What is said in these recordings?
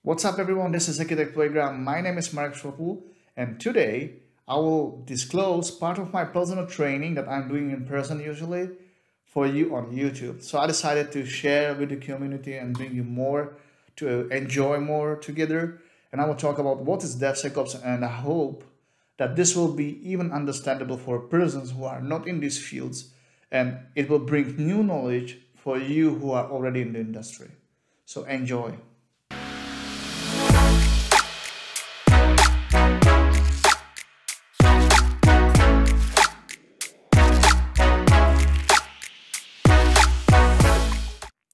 What's up everyone, this is Architect Playground. My name is Mark Shopul, and today I will disclose part of my personal training that I'm doing in person usually for you on YouTube. So I decided to share with the community and bring you more to enjoy more together. And I will talk about what is DevSecOps, and I hope that this will be even understandable for persons who are not in these fields, and it will bring new knowledge for you who are already in the industry. So enjoy.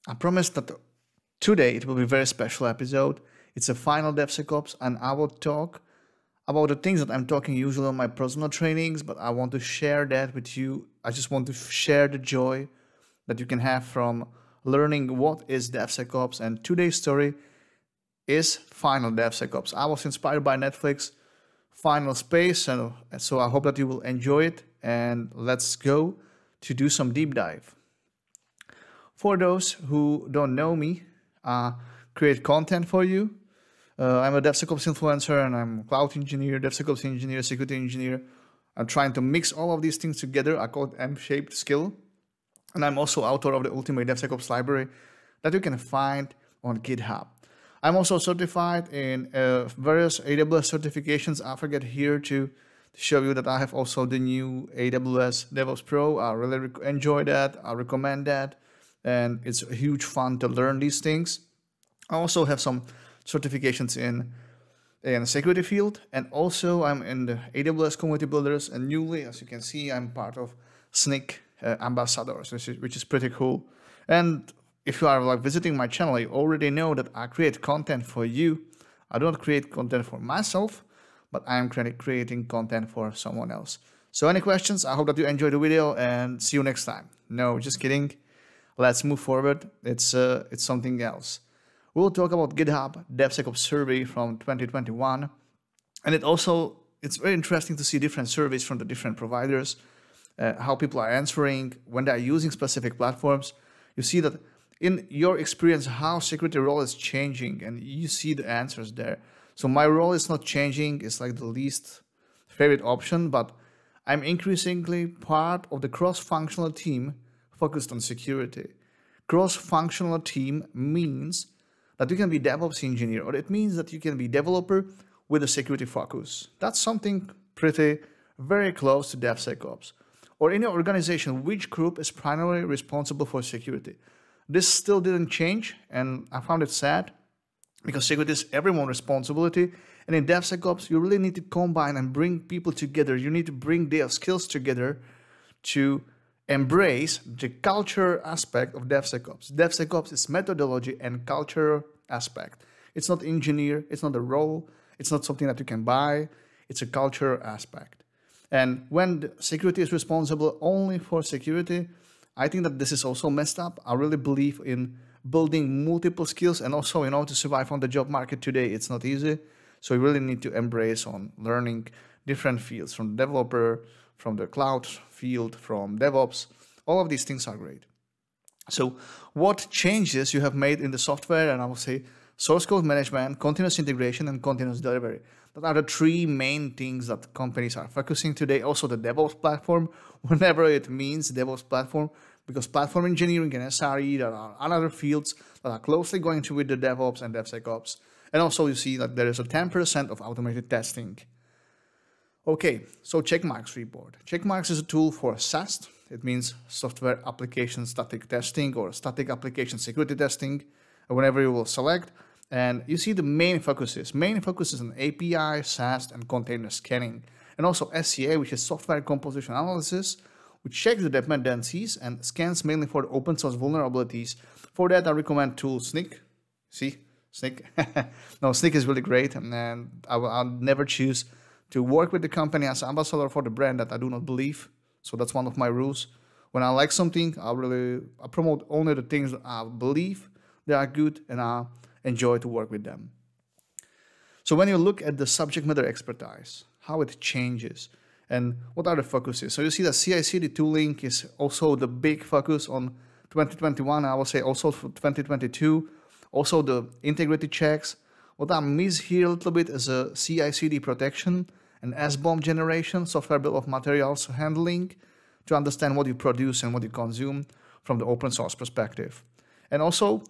I promise that today it will be a very special episode. It's a final DevSecOps, and I will talk about the things that I'm talking usually on my personal trainings, but I want to share that with you. I just want to share the joy that you can have from learning what is DevSecOps, and today's story is final DevSecOps. I was inspired by Netflix Final Space, and so I hope that you will enjoy it, and let's go to do some deep dive. For those who don't know me, create content for you. I'm a DevSecOps influencer, and I'm a cloud engineer, DevSecOps engineer, security engineer. I'm trying to mix all of these things together. I call it M-shaped skill. And I'm also author of the Ultimate DevSecOps library that you can find on GitHub. I'm also certified in various AWS certifications. I forget here to show you that I have also the new AWS DevOps Pro. I really enjoy that. I recommend that. And it's huge fun to learn these things. I also have some certifications in the security field, and also I'm in the AWS community builders, and newly, as you can see, I'm part of Snyk ambassadors, which is pretty cool. And if you are visiting my channel, you already know that I create content for you. I don't create content for myself, but I'm creating content for someone else. So any questions? I hope that you enjoyed the video, and see you next time. No, just kidding. Let's move forward. It's something else. We'll talk about GitHub DevSecOps survey from 2021. And it's very interesting to see different surveys from the different providers, how people are answering when they're using specific platforms. You see that in your experience, how security role is changing, and you see the answers there. So my role is not changing. It's like the least favorite option, but I'm increasingly part of the cross-functional team focused on security. Cross-functional team means that you can be DevOps engineer, or it means that you can be developer with a security focus. That's something very close to DevSecOps. Or in your organization, which group is primarily responsible for security? This still didn't change, and I found it sad, because security is everyone's responsibility. And in DevSecOps, you really need to combine and bring people together. You need to bring their skills together to embrace the culture aspect of DevSecOps. DevSecOps is methodology and culture aspect. It's not engineer, it's not a role, it's not something that you can buy, it's a culture aspect. And when the security is responsible only for security, I think that this is also messed up. I really believe in building multiple skills, and also, to survive on the job market today, it's not easy. So you really need to embrace on learning different fields, from developer, from the cloud field, from DevOps. All of these things are great. So what changes you have made in the software? And I will say source code management, continuous integration, and continuous delivery. That are the three main things that companies are focusing today. Also the DevOps platform, whenever it means DevOps platform, because platform engineering and SRE, there are other fields that are closely going to with the DevOps and DevSecOps. And also you see that there is a 10% of automated testing. Okay, so Checkmarx report. Checkmarx is a tool for SAST. It means software application static testing, or static application security testing, whenever you will select. And you see the main focuses. Main focuses on API, SAST, and container scanning. And also SCA, which is software composition analysis, which checks the dependencies and scans mainly for the open source vulnerabilities. For that, I recommend tool Snyk. See, Snyk. No, Snyk is really great, and I'll never choose to work with the company as ambassador for the brand that I do not believe. So that's one of my rules. When I like something, I promote only the things that I believe they are good, and I enjoy to work with them. So when you look at the subject matter expertise, how it changes, and what are the focuses. So you see that CI/CD tooling is also the big focus on 2021. I will say also for 2022. Also the integrity checks, What I miss here a little bit is a CI/CD protection and SBOM generation, software bill of materials handling, to understand what you produce and what you consume from the open source perspective. And also,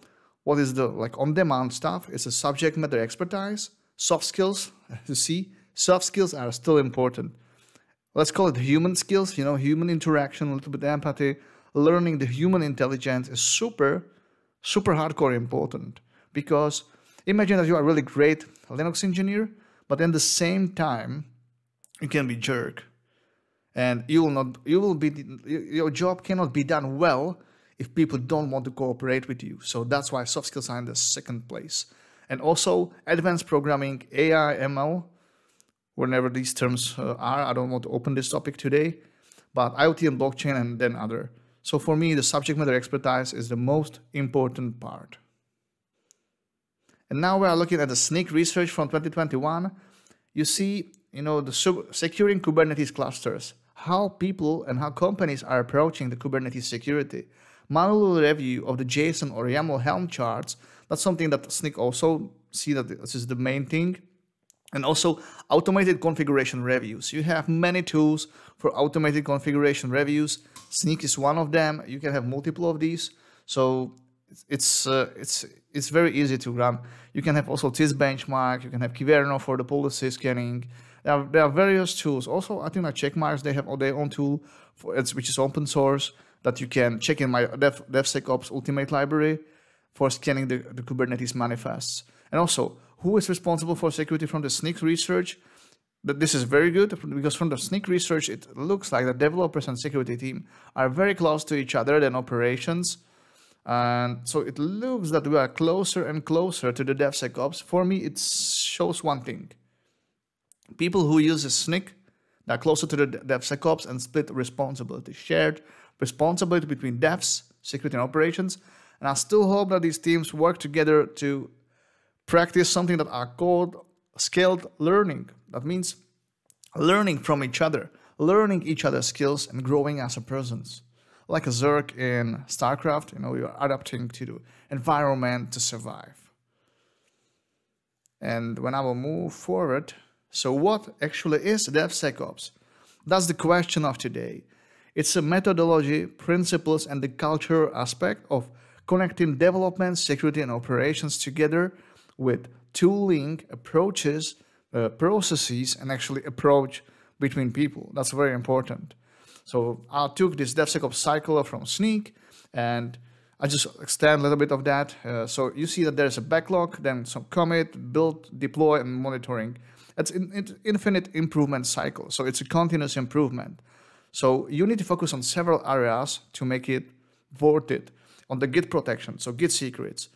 what is the on-demand stuff is a subject matter expertise, soft skills. You see, soft skills are still important. Let's call it human skills, human interaction, a little bit empathy. Learning the human intelligence is super hardcore important, because imagine that you are a really great Linux engineer, but at the same time, you can be jerk. And your job cannot be done well if people don't want to cooperate with you. So that's why soft skills are in the second place. And also advanced programming, AI, ML, whenever these terms are. I don't want to open this topic today, but IoT and blockchain and then other. So for me, the subject matter expertise is the most important part. And now we are looking at the Snyk research from 2021. You see, the securing Kubernetes clusters, how people and how companies are approaching the Kubernetes security. Manual review of the JSON or YAML Helm charts. That's something that Snyk also see that this is the main thing. And also automated configuration reviews. You have many tools for automated configuration reviews. Snyk is one of them. You can have multiple of these. So it's very easy to run. You can have also TIS benchmark. You can have Kyverno for the policy scanning. There are various tools. Also, I think that Checkmarx, they have their own tool which is open source, that you can check in my DevSecOps Ultimate library for scanning the Kubernetes manifests. And also, who is responsible for security from the Snyk research? This is very good, because from the Snyk research, it looks like the developers and security team are very close to each other than operations. And so it looks that we are closer and closer to the DevSecOps. For me, it shows one thing. People who use Snyk, they're closer to the DevSecOps and split responsibility, shared responsibility between devs, security and operations. And I still hope that these teams work together to practice something that are called scaled learning. That means learning from each other, learning each other's skills and growing as a persons. Like a Zerg in StarCraft, you are adapting to the environment to survive. And when I will move forward, so what actually is DevSecOps? That's the question of today. It's a methodology, principles, and the cultural aspect of connecting development, security, and operations together with tooling, approaches, processes, and actually approach between people. That's very important. So I took this DevSecOps cycle from Snyk, and I just extend a little bit of that. So you see that there's a backlog, then some commit, build, deploy, and monitoring. It's an infinite improvement cycle. So it's a continuous improvement. So you need to focus on several areas to make it worth it. On the Git protection, so Git secrets,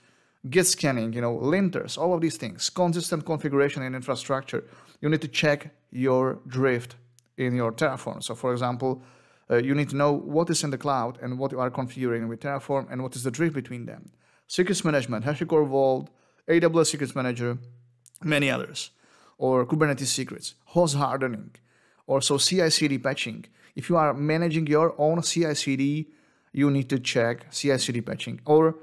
Git scanning, linters, all of these things, consistent configuration in infrastructure. You need to check your drift in your Terraform. So for example, you need to know what is in the cloud and what you are configuring with Terraform and what is the drift between them. Secrets management, HashiCorp Vault, AWS Secrets Manager, many others. Or Kubernetes secrets, host hardening, or so CI/CD patching. If you are managing your own CI/CD, you need to check CI/CD patching. Or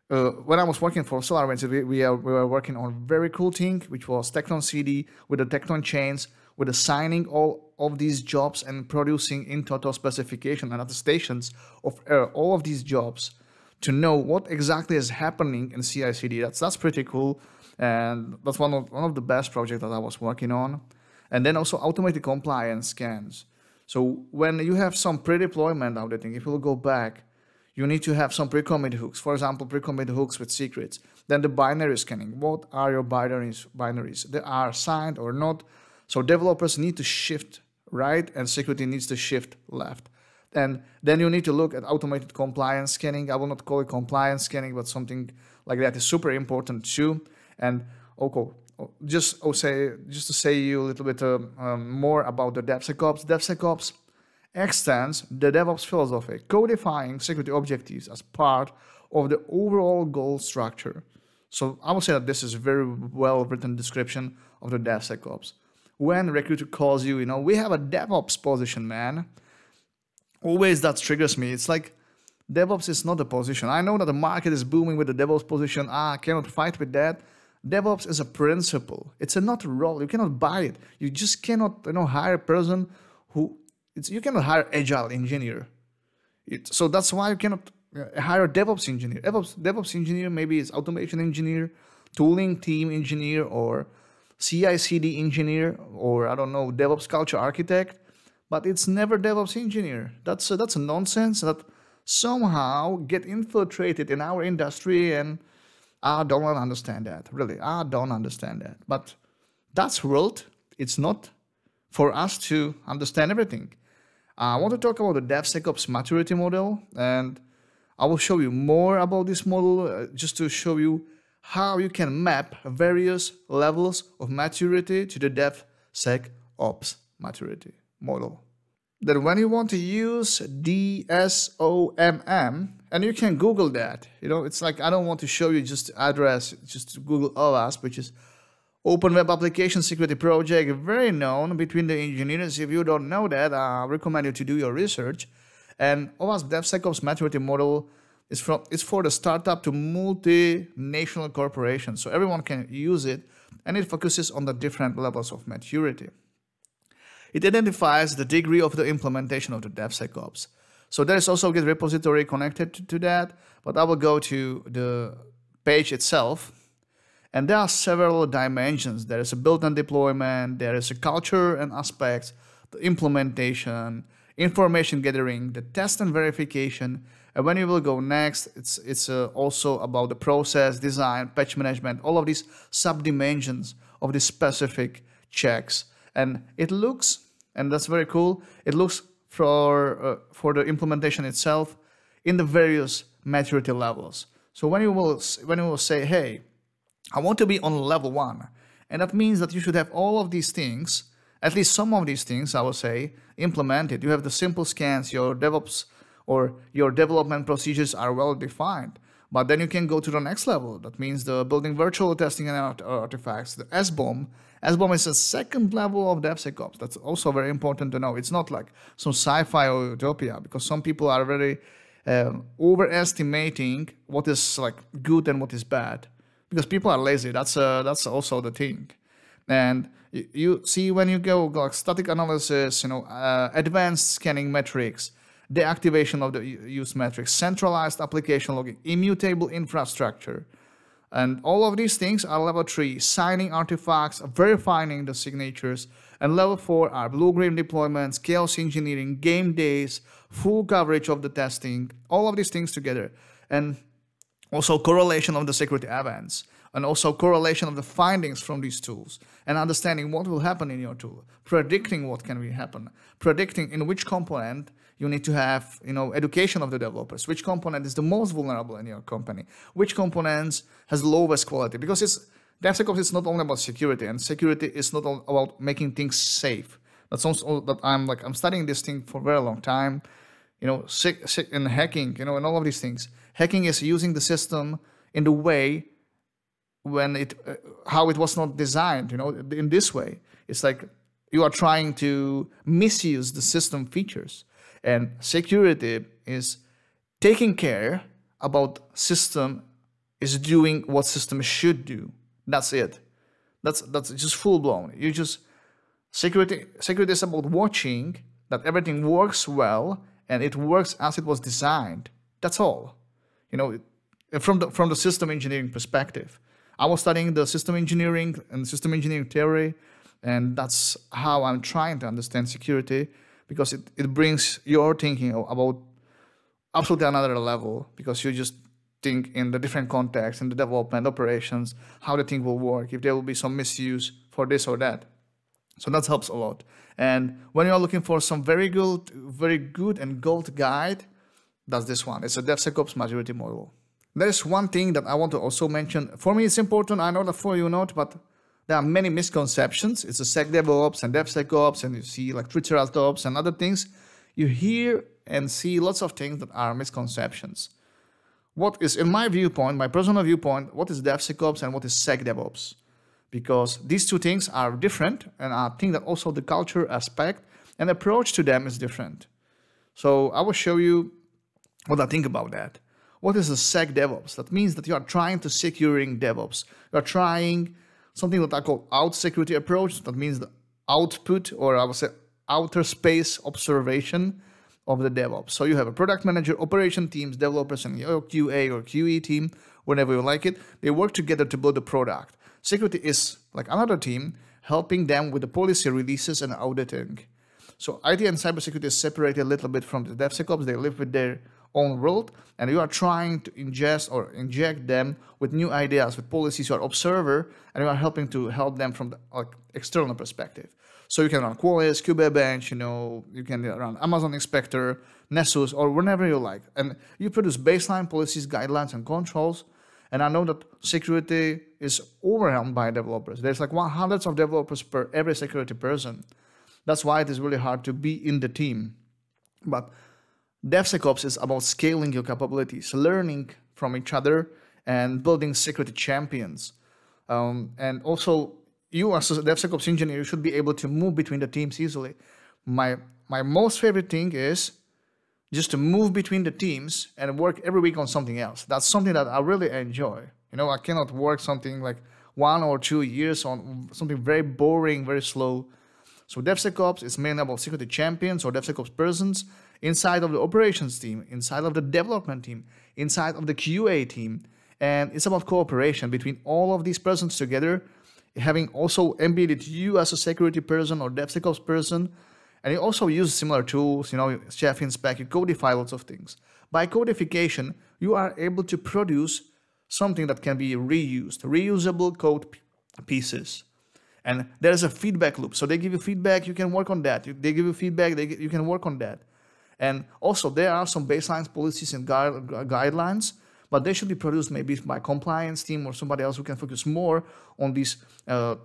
when I was working for SolarWinds, we were working on a very cool thing, which was Tecton CD with the Tecton chains, with assigning all of these jobs and producing in total specification and attestations of all of these jobs to know what exactly is happening in CI/CD. That's pretty cool, and that's one of the best projects that I was working on. And then also automated compliance scans. So when you have some pre-deployment auditing, if you will go back, you need to have some pre-commit hooks. For example, pre-commit hooks with secrets. Then the binary scanning. What are your binaries? They are signed or not. So developers need to shift right and security needs to shift left. And then you need to look at automated compliance scanning. I will not call it compliance scanning, but something like that is super important too. And okay, just to say you a little bit more about the DevSecOps. DevSecOps extends the DevOps philosophy, codifying security objectives as part of the overall goal structure. So I would say that this is a very well written description of the DevSecOps. When a recruiter calls you, we have a DevOps position, man. Always that triggers me. It's like DevOps is not a position. I know that the market is booming with the DevOps position. I cannot fight with that. DevOps is a principle. It's not a role. You cannot buy it. You just cannot, hire a person who, you cannot hire agile engineer. So that's why you cannot hire a DevOps engineer. DevOps engineer maybe is automation engineer, tooling team engineer, or CI/CD engineer, or I don't know, DevOps culture architect. But it's never DevOps engineer. That's a nonsense that somehow get infiltrated in our industry, and I don't understand that. Really, I don't understand that. But that's world. It's not for us to understand everything. I want to talk about the DevSecOps maturity model, and I will show you more about this model just to show you how you can map various levels of maturity to the DevSecOps maturity model. Then when you want to use DSOMM, and you can Google that, it's like, I don't want to show you just the address, just Google OWASP, which is Open Web Application Security Project, very known between the engineers. If you don't know that, I recommend you to do your research. And OWASP DevSecOps maturity model is for the startup to multinational corporations. So everyone can use it, and it focuses on the different levels of maturity. It identifies the degree of the implementation of the DevSecOps. So there is also a Git repository connected to that, but I will go to the page itself. And there are several dimensions. There is a build and deployment, there is a culture and aspects, the implementation, information gathering, the test and verification. And when you will go next, it's also about the process, design, patch management, all of these sub-dimensions of the specific checks. And it looks, and that's very cool, it looks for the implementation itself in the various maturity levels. So when you will say, hey, I want to be on level 1, and that means that you should have all of these things, at least some of these things, I will say, implemented. You have the simple scans, your DevOps or your development procedures are well defined. But then you can go to the next level. That means the building virtual testing and artifacts, the SBOM. SBOM is a second level of DevSecOps. That's also very important to know. It's not like some sci-fi or utopia, because some people are very overestimating what is like good and what is bad, because people are lazy. That's also the thing. And you see, when you go like static analysis, advanced scanning metrics, deactivation of the use metrics, centralized application logging, immutable infrastructure, and all of these things are level 3, signing artifacts, verifying the signatures, and level 4 are blue-green deployments, chaos engineering, game days, full coverage of the testing, all of these things together, and also correlation of the security events, and also correlation of the findings from these tools, and understanding what will happen in your tool, predicting what can happen, predicting in which component you need to have, education of the developers, which component is the most vulnerable in your company, which components has lowest quality, because DevSecOps is not only about security, and security is not about making things safe. That's also that I'm studying this thing for a very long time, and hacking, and all of these things. Hacking is using the system in the way how it was not designed, in this way. It's like you are trying to misuse the system features. And security is taking care about system is doing what system should do. That's it. That's just full blown. Security is about watching that everything works well and it works as it was designed. That's all. From the system engineering perspective. I was studying the system engineering and system engineering theory, and that's how I'm trying to understand security, because it brings your thinking about absolutely another level, because you just think in the different contexts, in the development operations, how the thing will work, if there will be some misuse for this or that. So that helps a lot. And when you're looking for some very good and gold guide, that's this one. It's a DevSecOps maturity model. There's one thing that I want to also mention. For me, it's important. I know that for you not, but there are many misconceptions. It's a SecDevOps and DevSecOps, and you see like Triceratops and other things. You hear and see lots of things that are misconceptions. What is, in my viewpoint, my personal viewpoint, what is DevSecOps and what is SecDevOps? Because these two things are different, and I think that also the culture aspect and approach to them is different. So I will show you what I think about that. What is a Sec DevOps? That means that you are trying to securing DevOps. You are trying something that I call out security approach. That means the output, or I would say outer space observation of the DevOps. So you have a product manager, operation teams, developers, and your QA or QE team, whenever you like it. They work together to build a product. Security is like another team helping them with the policy releases and auditing. So IT and cybersecurity is separated a little bit from the DevSecOps. They live with their own world, and you are trying to ingest or inject them with new ideas, with policies. You are observer, and you are helping to help them from the external perspective. So you can run Qualys, Kubernetes, you can run Amazon Inspector, Nessus, or whenever you like. And you produce baseline policies, guidelines, and controls. And I know that security is overwhelmed by developers. There's like hundreds of developers per every security person. That's why it is really hard to be in the team. But DevSecOps is about scaling your capabilities, learning from each other, and building security champions. And also, you as a DevSecOps engineer, you should be able to move between the teams easily. My most favorite thing is just to move between the teams and work every week on something else. That's something that I really enjoy. I cannot work something like 1 or 2 years on something very boring, very slow. So DevSecOps is mainly about security champions or DevSecOps persons inside of the operations team, inside of the development team, inside of the QA team. And it's about cooperation between all of these persons together, having also embedded you as a security person or DevSecOps person. And you also use similar tools, Chef Inspect, you codify lots of things. By codification, you are able to produce something that can be reused, reusable code pieces. And there's a feedback loop. So they give you feedback, you can work on that. They give you feedback, you can work on that. And also there are some baselines, policies, and guidelines, but they should be produced maybe by compliance team or somebody else who can focus more on these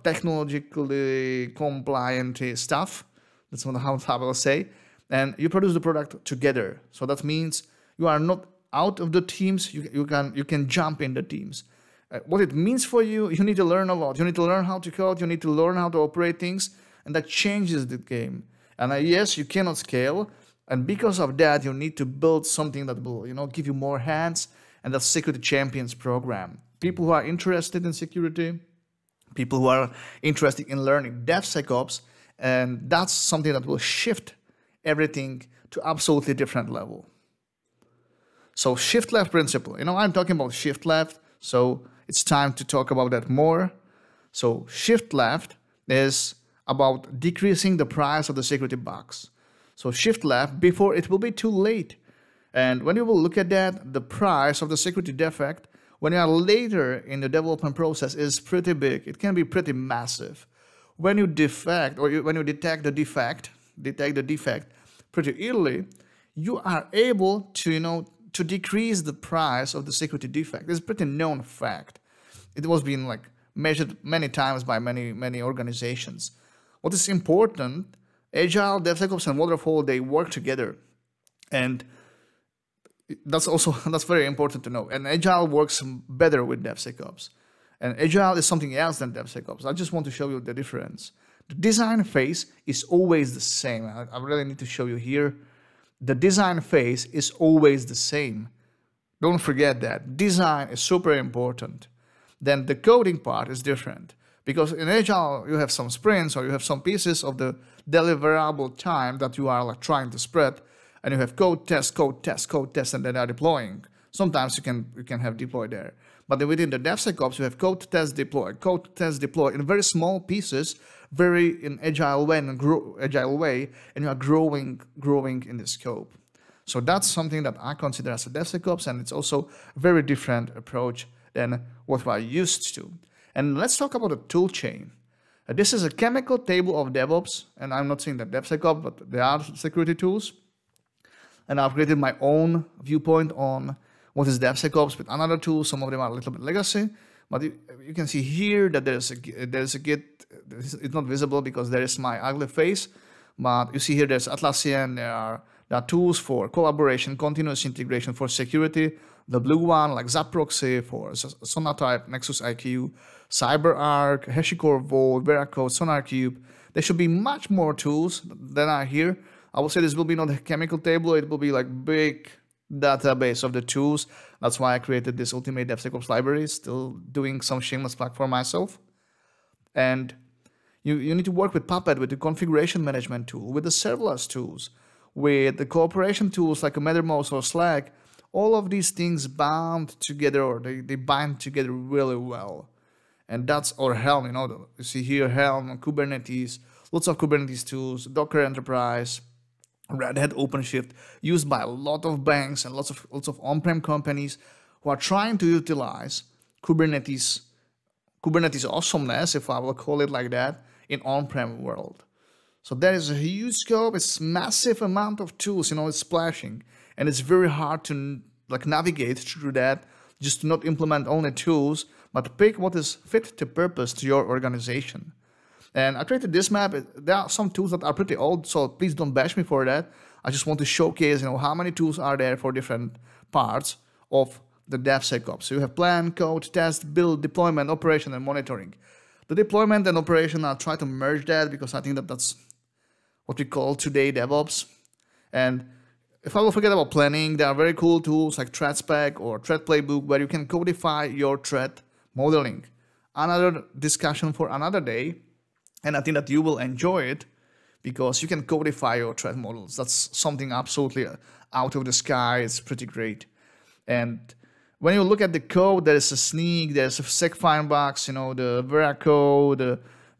technologically compliant stuff. That's how I will say. And you produce the product together. So that means you are not out of the teams, you can jump in the teams. What it means for you, you need to learn a lot. You need to learn how to code, you need to learn how to operate things, and that changes the game. And yes, you cannot scale, and because of that, you need to build something that will, give you more hands, and that's Security Champions program. People who are interested in security, people who are interested in learning DevSecOps, and that's something that will shift everything to absolutely different level. So shift left principle, I'm talking about shift left, so it's time to talk about that more. So shift left is about decreasing the price of the security box. So shift left before it will be too late. And when you will look at that, the price of the security defect, when you are later in the development process, is pretty big. It can be pretty massive. When you defect, or when you detect the defect pretty early, you are able to, to decrease the price of the security defect. It's a pretty known fact. It was being measured many times by many organizations. What is important, Agile, DevSecOps, and Waterfall, they work together. And that's very important to know. And Agile works better with DevSecOps. And Agile is something else than DevSecOps. I just want to show you the difference. The design phase is always the same. I really need to show you here. The design phase is always the same. Don't forget that. Design is super important. Then the coding part is different. Because in Agile, you have some sprints or you have some pieces of the deliverable time that you are trying to spread. And you have code, test, and then they are deploying. Sometimes you can have deploy there. But then within the DevSecOps, you have code, test, deploy in very small pieces, very in agile way, and you are growing in the scope. So that's something that I consider as a DevSecOps, and it's also a very different approach than what we are used to. And let's talk about the tool chain. This is a chemical table of DevOps, and I'm not saying that DevSecOps, but they are security tools. And I've created my own viewpoint on what is DevSecOps with another tool. Some of them are a little bit legacy, but you can see here that there's a Git. It's not visible because there is my ugly face, but you see here there's Atlassian. There are tools for collaboration, continuous integration for security. The blue one like Zap Proxy for Sonatype, Nexus IQ, CyberArk, HashiCorp Vault, Veracode, SonarCube. There should be much more tools than are here. I would say this will be not a chemical table. It will be big database of the tools. That's why I created this Ultimate DevSecOps library, still doing some shameless plug for myself. And you need to work with Puppet, with the configuration management tool, with the serverless tools, with the cooperation tools like a Mattermost or Snyk. All of these things bound together, or they bind together really well. And that's our Helm, you see here Helm, Kubernetes, lots of Kubernetes tools, Docker Enterprise, Red Hat OpenShift, used by a lot of banks and lots of on-prem companies who are trying to utilize Kubernetes awesomeness, if I will call it like that, in on-prem world. So there is a huge scope, it's massive amount of tools, it's splashing, and it's very hard to navigate through that, just to not implement only tools, but pick what is fit to purpose to your organization. And I created this map. There are some tools that are pretty old, so please don't bash me for that. I just want to showcase, how many tools are there for different parts of the DevSecOps. So you have plan, code, test, build, deployment, operation, and monitoring. The deployment and operation, I'll try to merge that because I think that's what we call today DevOps. And if I will forget about planning, there are very cool tools like ThreatSpec or Threat Playbook where you can codify your threat modeling. Another discussion for another day. And I think that you will enjoy it because you can codify your threat models. That's something absolutely out of the sky. It's pretty great. And when you look at the code, there is a Snyk, there's a SecFindBox, the Veraco,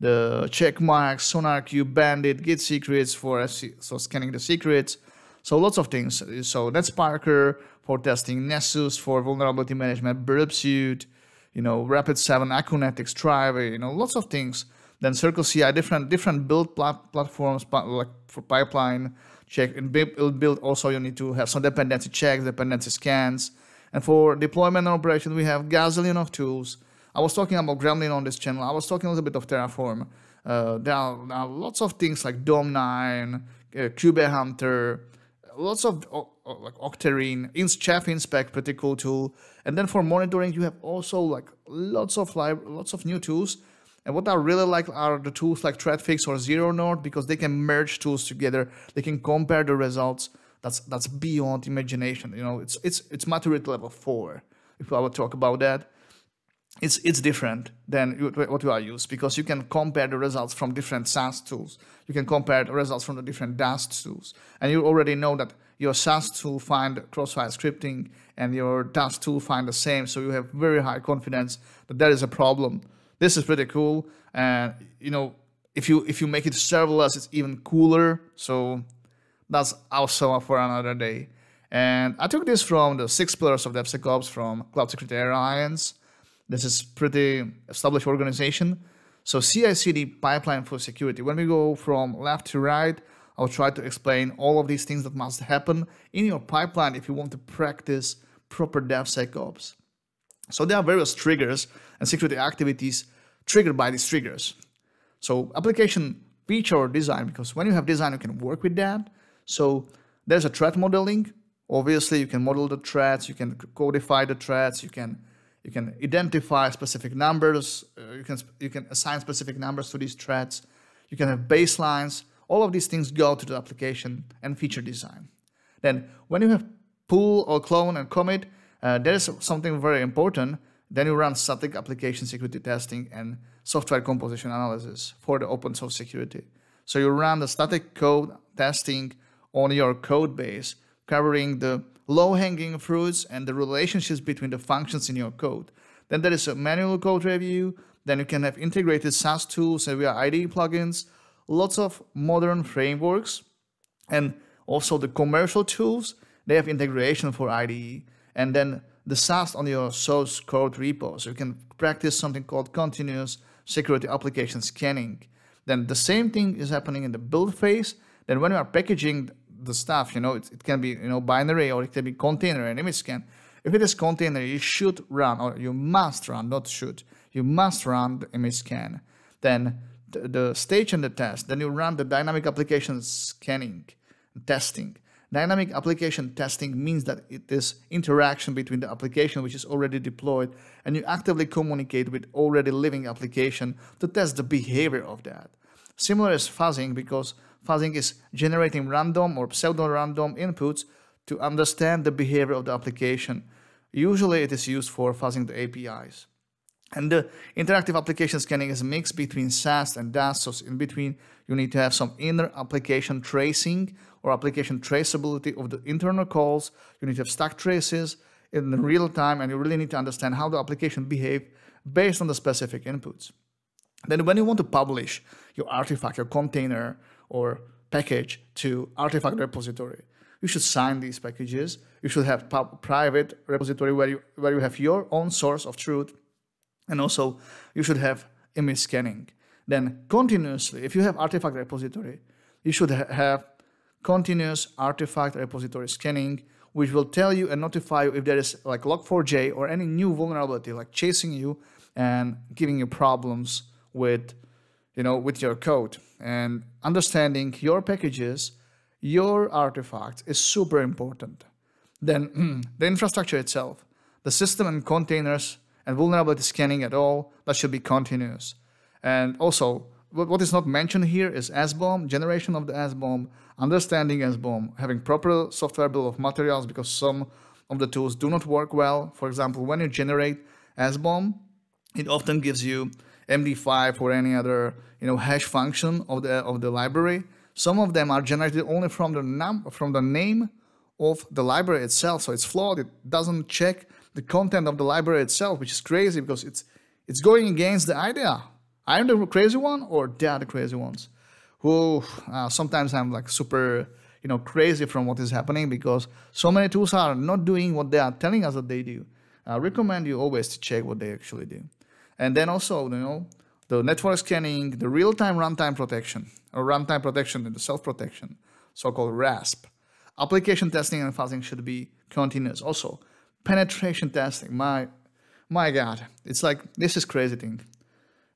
the Checkmarx, SonarQube, Bandit, Git secrets for scanning the secrets. So lots of things. So that's Parker for testing, Nessus for vulnerability management, Burp Suite, Rapid7, Acunetics, Thrive, lots of things. Then Circle CI, different build platforms like for pipeline check. In build also you need to have some dependency checks, dependency scans. And for deployment and operation, we have gazillion of tools. I was talking about Gremlin on this channel. I was talking a little bit of Terraform. There are lots of things like Dom9, KubeHunter, lots of like Octarine, Chef Inspect, pretty cool tool. And then for monitoring, you have also lots of new tools. And what I really like are the tools like ThreatFix or ZeroKnowledge because they can merge tools together. They can compare the results. That's beyond imagination. It's maturity level 4. If I will talk about that, it's different than what you are used because you can compare the results from different SAST tools. You can compare the results from the different DAST tools, and you already know that your SAST tool find crossfire scripting and your DAST tool find the same. So you have very high confidence that there is a problem. This is pretty cool, and if you make it serverless, it's even cooler. So that's also for another day. And I took this from the 6 pillars of DevSecOps from Cloud Security Alliance. This is pretty established organization. So CI/CD pipeline for security. When we go from left to right, I'll try to explain all of these things that must happen in your pipeline if you want to practice proper DevSecOps. So there are various triggers and security activities triggered by these triggers. So application feature or design, because when you have design, you can work with that. So there's a threat modeling. Obviously, you can model the threats, you can codify the threats, you can identify specific numbers, you can assign specific numbers to these threats, you can have baselines. All of these things go to the application and feature design. Then when you have pull or clone and commit, there is something very important. Then you run static application security testing and software composition analysis for the open source security. So you run the static code testing on your code base, covering the low-hanging fruits and the relationships between the functions in your code. Then there is a manual code review. Then you can have integrated SAST tools and via IDE plugins, lots of modern frameworks, and also the commercial tools, they have integration for IDE. And then the SAST on your source code repo. So you can practice something called continuous security application scanning. Then the same thing is happening in the build phase. Then when you are packaging the stuff, it can be binary or it can be container and image scan. If it is container, you should run, or you must run, not should, you must run the image scan. Then the stage and the test. Then you run the dynamic application scanning, testing. Dynamic application testing means that it is interaction between the application which is already deployed and you actively communicate with already living application to test the behavior of that. Similar is fuzzing, because fuzzing is generating random or pseudo-random inputs to understand the behavior of the application. Usually it is used for fuzzing the APIs. And the interactive application scanning is a mix between SAST and DAST. So in between, you need to have some inner application tracing or application traceability of the internal calls. You need to have stack traces in real time, and you really need to understand how the application behaves based on the specific inputs. Then when you want to publish your artifact, your container or package to artifact repository, you should sign these packages. You should have private repository where you have your own source of truth. And also, you should have image scanning. Then continuously, if you have artifact repository, you should have continuous artifact repository scanning, which will tell you and notify you if there is like log4j or any new vulnerability, like chasing you and giving you problems with your code. And understanding your packages, your artifacts is super important. Then the infrastructure itself, the system and containers, and vulnerability scanning at all, that should be continuous. And also, what is not mentioned here is SBOM, generation of the SBOM, understanding SBOM, having proper software bill of materials, because some of the tools do not work well. For example, when you generate SBOM, it often gives you MD5 or any other hash function of the library. Some of them are generated only from the name of the library itself, so it's flawed. It doesn't check the content of the library itself, which is crazy because it's going against the idea. I'm the crazy one, or they are the crazy ones. Who sometimes I'm like super crazy from what is happening, because so many tools are not doing what they are telling us that they do. I recommend you always to check what they actually do. And then also the network scanning, the real-time runtime protection, or runtime protection and the self-protection, so-called RASP. Application testing and fuzzing should be continuous. Also, penetration testing, my God, it's like, this is crazy thing.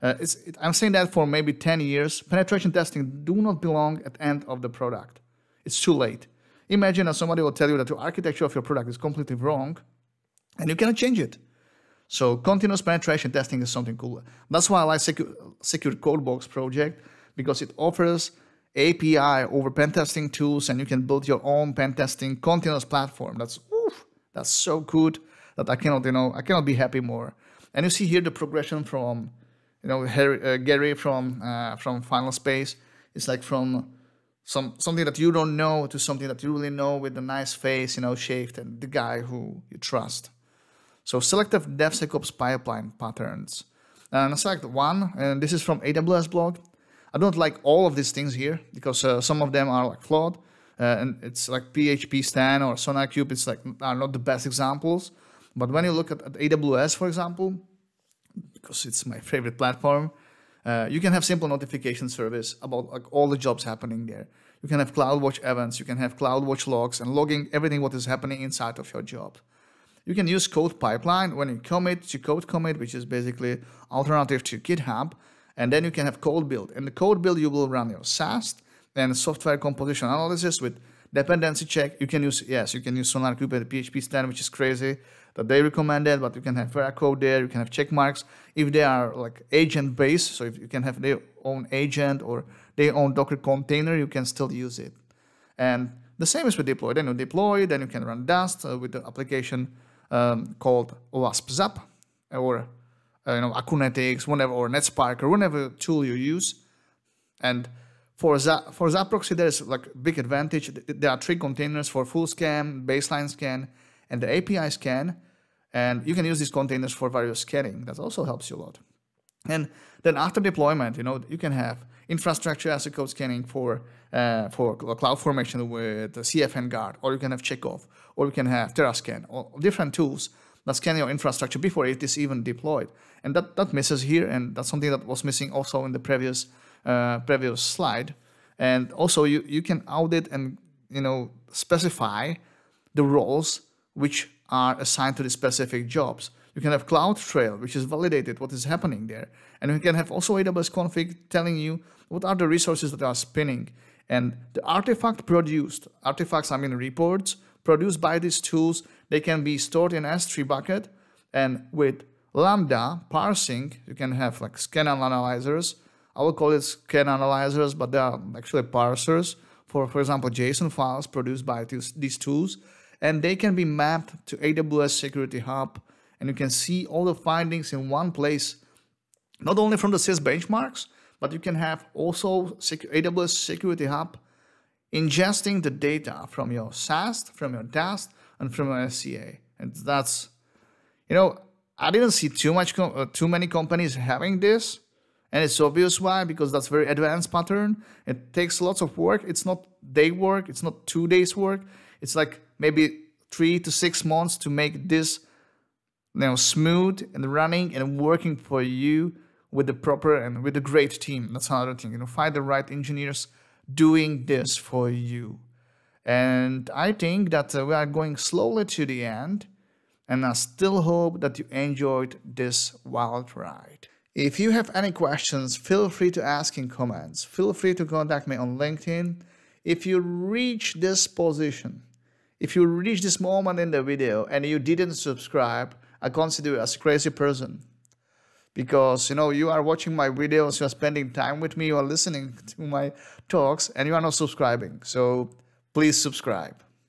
I'm saying that for maybe 10 years, penetration testing do not belong at the end of the product. It's too late. Imagine that somebody will tell you that the architecture of your product is completely wrong, and you cannot change it. So continuous penetration testing is something cool. That's why I like Secure Codebox project, because it offers API over pen testing tools, and you can build your own pen testing continuous platform. That's so good that I cannot be happy more. And you see here the progression from Gary from Final Space. It's like from something that you don't know to something that you really know, with a nice face, shaved, and the guy who you trust. So selective DevSecOps pipeline patterns. And I select one, and this is from AWS blog. I don't like all of these things here because some of them are like flawed. And it's like PHP Stan or Snyk, it's like are not the best examples. But when you look at AWS, for example, because it's my favorite platform, you can have simple notification service about like all the jobs happening there. You can have CloudWatch events, you can have CloudWatch logs, and logging everything what is happening inside of your job. You can use code pipeline when you commit to code commit, which is basically alternative to GitHub, and then you can have code build. In the code build, you will run your SAST and software composition analysis with dependency check. You can use Snyk and PHP Stan, which is crazy that they recommended, but you can have Veracode there, you can have Checkmarx if they are like agent based. So if you can have their own agent or their own Docker container, you can still use it. And the same is with deploy. Then you deploy, then you can run DAST with the application called WASP-Zap or Akunetics, whatever, or NetSpark, or whatever tool you use. And for Zap proxy, there is like big advantage. There are 3 containers for full scan, baseline scan, and the API scan. And you can use these containers for various scanning. That also helps you a lot. And then after deployment, you can have infrastructure as a code scanning for CloudFormation with CFN Guard, or you can have Checkov, or you can have TerraScan, or different tools that scan your infrastructure before it is even deployed. And that misses here, and that's something that was missing also in the previous slide. And also you can audit and specify the roles which are assigned to the specific jobs. You can have CloudTrail, which is validated what is happening there. And you can have also AWS config telling you what are the resources that are spinning. And the artifacts, I mean reports, produced by these tools, they can be stored in S3 bucket. And with Lambda parsing, you can have like scan analyzers. I will call it scan analyzers, but they are actually parsers for example, JSON files produced by these tools. and they can be mapped to AWS Security Hub, and you can see all the findings in one place, not only from the SAST benchmarks, but you can have also AWS Security Hub ingesting the data from your SAST, from your DAST, and from your SCA. And that's, I didn't see too many companies having this, and it's obvious why, because that's very advanced pattern. It takes lots of work. It's not day work. It's not 2 days work. It's like maybe 3 to 6 months to make this, smooth and running and working for you with the proper and with a great team. That's another thing. Find the right engineers doing this for you. And I think that we are going slowly to the end, and I still hope that you enjoyed this wild ride. If you have any questions, feel free to ask in comments. Feel free to contact me on LinkedIn. If you reach this position, if you reach this moment in the video and you didn't subscribe, I consider you as a crazy person. Because, you are watching my videos, you are spending time with me, you are listening to my talks, and you are not subscribing. So please subscribe.